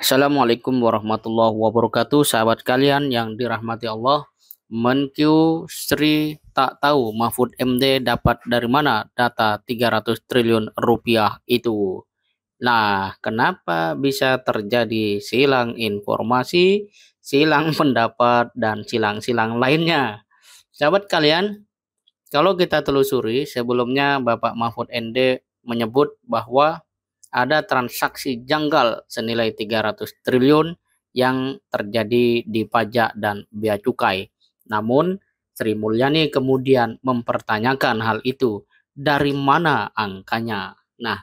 Assalamualaikum warahmatullahi wabarakatuh, sahabat kalian yang dirahmati Allah. Menkyu Sri tak tahu Mahfud MD dapat dari mana data 300 triliun rupiah itu. Nah, kenapa bisa terjadi silang informasi, silang pendapat, dan silang-silang lainnya? Sahabat kalian, kalau kita telusuri, sebelumnya Bapak Mahfud MD menyebut bahwa ada transaksi janggal senilai 300 triliun yang terjadi di pajak dan bea cukai. Namun, Sri Mulyani kemudian mempertanyakan hal itu. Dari mana angkanya? Nah,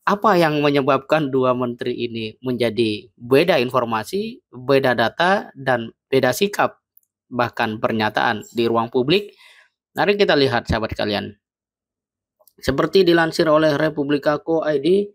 apa yang menyebabkan dua menteri ini menjadi beda informasi, beda data, dan beda sikap, bahkan pernyataan di ruang publik? Mari kita lihat, sahabat kalian. Seperti dilansir oleh Republika.co.id,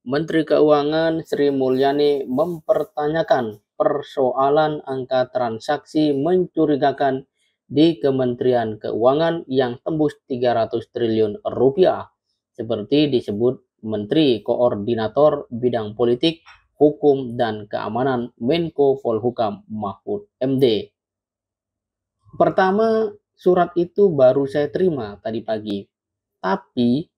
Menteri Keuangan Sri Mulyani mempertanyakan persoalan angka transaksi mencurigakan di Kementerian Keuangan yang tembus 300 triliun rupiah, seperti disebut Menteri Koordinator Bidang Politik, Hukum, dan Keamanan Menko Polhukam Mahfud MD. Pertama, surat itu baru saya terima tadi pagi. Tapi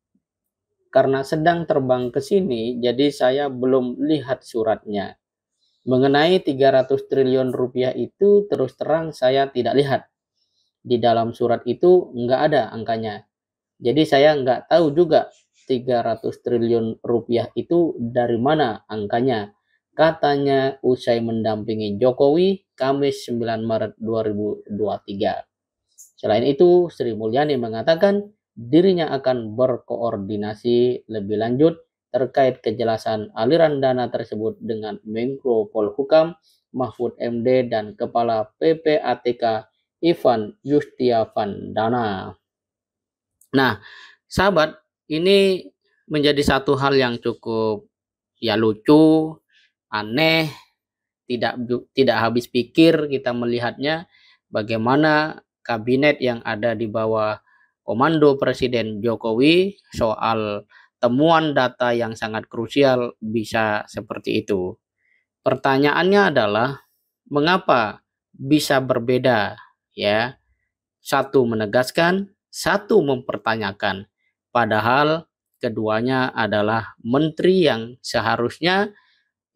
karena sedang terbang ke sini, jadi saya belum lihat suratnya. Mengenai 300 triliun rupiah itu terus terang saya tidak lihat. Di dalam surat itu nggak ada angkanya. Jadi saya nggak tahu juga 300 triliun rupiah itu dari mana angkanya. Katanya usai mendampingi Jokowi Kamis 9 Maret 2023. Selain itu, Sri Mulyani mengatakan dirinya akan berkoordinasi lebih lanjut terkait kejelasan aliran dana tersebut dengan Menko Polhukam Mahfud MD dan Kepala PPATK Ivan Yustiavandana. Nah, sahabat, ini menjadi satu hal yang cukup lucu, aneh, tidak habis pikir kita melihatnya, bagaimana kabinet yang ada di bawah komando Presiden Jokowi soal temuan data yang sangat krusial bisa seperti itu. Pertanyaannya adalah mengapa bisa berbeda, ya? Satu menegaskan, satu mempertanyakan. Padahal keduanya adalah menteri yang seharusnya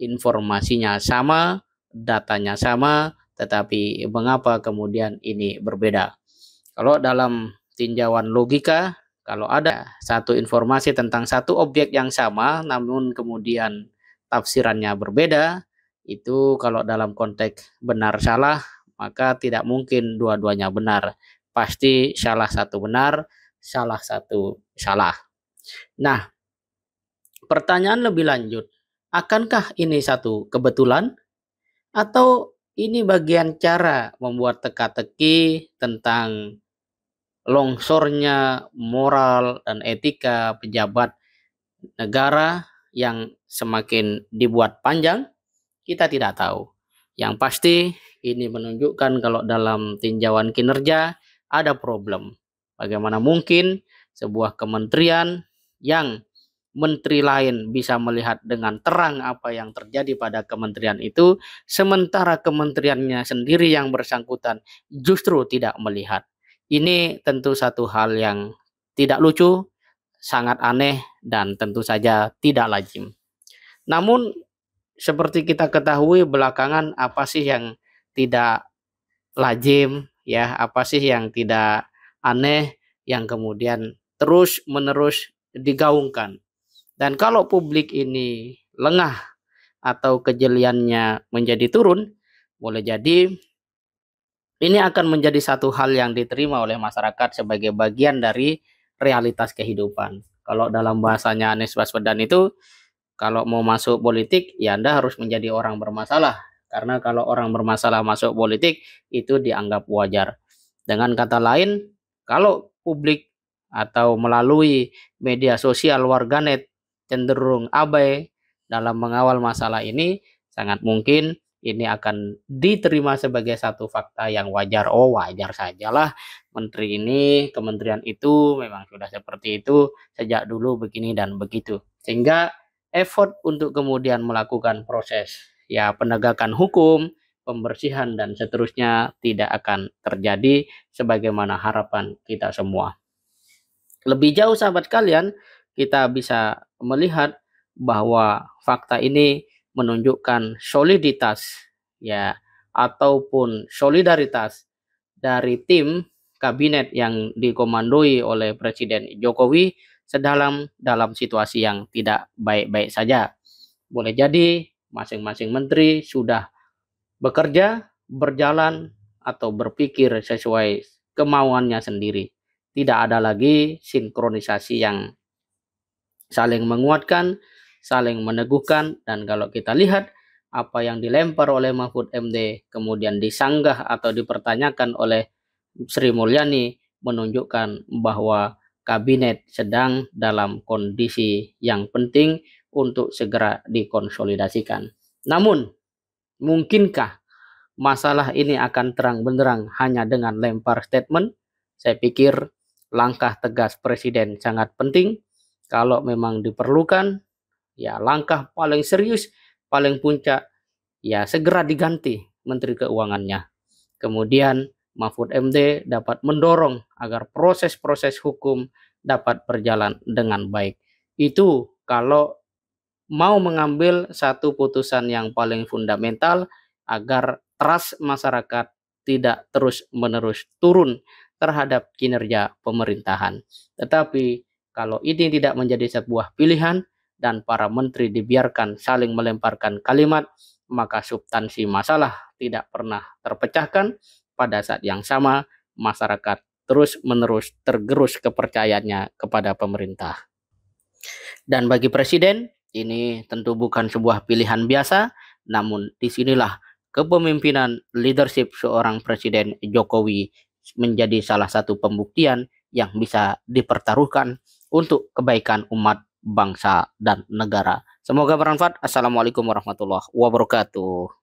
informasinya sama, datanya sama, tetapi mengapa kemudian ini berbeda? Kalau dalam tinjauan logika, kalau ada satu informasi tentang satu objek yang sama, namun kemudian tafsirannya berbeda, itu kalau dalam konteks benar salah, maka tidak mungkin dua-duanya benar. Pasti salah satu benar, salah satu salah. Nah, pertanyaan lebih lanjut, akankah ini satu kebetulan atau ini bagian cara membuat teka-teki tentang longsornya moral dan etika pejabat negara yang semakin dibuat panjang? Kita tidak tahu. Yang pasti ini menunjukkan kalau dalam tinjauan kinerja ada problem. Bagaimana mungkin sebuah kementerian yang menteri lain bisa melihat dengan terang apa yang terjadi pada kementerian itu, sementara kementeriannya sendiri yang bersangkutan justru tidak melihat. Ini tentu satu hal yang tidak lucu, sangat aneh, dan tentu saja tidak lazim. Namun, seperti kita ketahui belakangan, apa sih yang tidak lazim, ya? Apa sih yang tidak aneh yang kemudian terus-menerus digaungkan? Dan kalau publik ini lengah atau kejeliannya menjadi turun, boleh jadi ini akan menjadi satu hal yang diterima oleh masyarakat sebagai bagian dari realitas kehidupan. Kalau dalam bahasanya Anies Baswedan itu, kalau mau masuk politik, ya Anda harus menjadi orang bermasalah. Karena kalau orang bermasalah masuk politik, itu dianggap wajar. Dengan kata lain, kalau publik atau melalui media sosial warganet cenderung abai dalam mengawal masalah ini, sangat mungkin ini akan diterima sebagai satu fakta yang wajar. Oh, wajar sajalah, menteri ini, kementerian itu memang sudah seperti itu sejak dulu begini dan begitu. Sehingga effort untuk kemudian melakukan proses ya penegakan hukum, pembersihan dan seterusnya tidak akan terjadi sebagaimana harapan kita semua. Lebih jauh sahabat kalian, kita bisa melihat bahwa fakta ini menunjukkan soliditas ya ataupun solidaritas dari tim kabinet yang dikomandoi oleh Presiden Jokowi dalam situasi yang tidak baik-baik saja. Boleh jadi masing-masing menteri sudah bekerja, berjalan, atau berpikir sesuai kemauannya sendiri. Tidak ada lagi sinkronisasi yang saling menguatkan, saling meneguhkan, dan kalau kita lihat apa yang dilempar oleh Mahfud MD kemudian disanggah atau dipertanyakan oleh Sri Mulyani menunjukkan bahwa kabinet sedang dalam kondisi yang penting untuk segera dikonsolidasikan. Namun, mungkinkah masalah ini akan terang benderang hanya dengan lempar statement? Saya pikir langkah tegas Presiden sangat penting. Kalau memang diperlukan, ya langkah paling serius, paling puncak, ya segera diganti Menteri Keuangannya. Kemudian Mahfud MD dapat mendorong agar proses-proses hukum dapat berjalan dengan baik. Itu kalau mau mengambil satu putusan yang paling fundamental agar trust masyarakat tidak terus-menerus turun terhadap kinerja pemerintahan. Tetapi kalau ini tidak menjadi sebuah pilihan dan para menteri dibiarkan saling melemparkan kalimat, maka substansi masalah tidak pernah terpecahkan. Pada saat yang sama, masyarakat terus-menerus tergerus kepercayaannya kepada pemerintah. Dan bagi Presiden, ini tentu bukan sebuah pilihan biasa, namun disinilah kepemimpinan leadership seorang Presiden Jokowi menjadi salah satu pembuktian yang bisa dipertaruhkan untuk kebaikan umat, bangsa, dan negara. Semoga bermanfaat. Assalamualaikum warahmatullahi wabarakatuh.